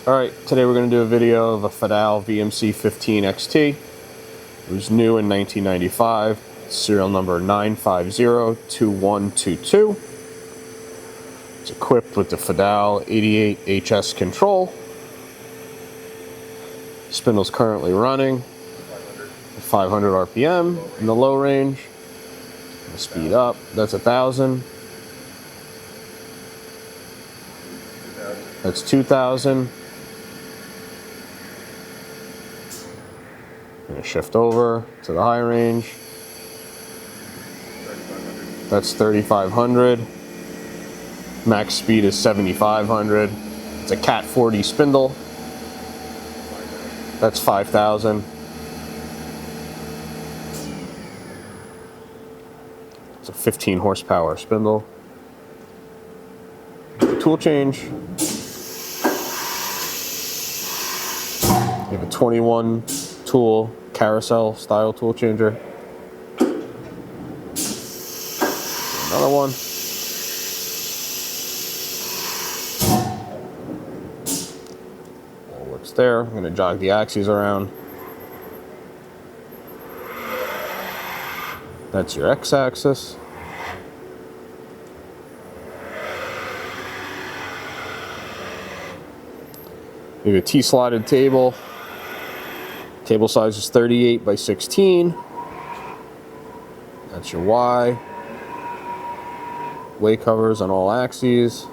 Alright, today we're going to do a video of a Fadal VMC 15 XT. It was new in 1995, serial number 9502122. It's equipped with the Fadal 88HS control. Spindle's currently running 500 RPM in the low range. Speed up, that's 1,000. That's 2,000. I'm going to shift over to the high range. That's 3,500. Max speed is 7,500. It's a Cat 40 spindle. That's 5,000. It's a 15 horsepower spindle. Tool change. You have a 21 tool carousel style tool changer. Another one. All works there. I'm going to jog the axes around. That's your x-axis. You have a T-slotted table. Table size is 38 by 16. That's your Y. Way covers on all axes.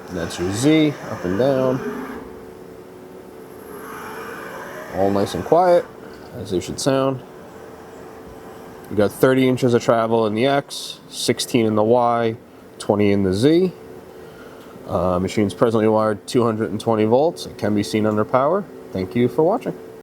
And that's your Z, up and down. All nice and quiet, as they should sound. You got 30 inches of travel in the X, 16 in the Y, 20 in the Z. Machine's presently wired 220 volts. It can be seen under power. Thank you for watching.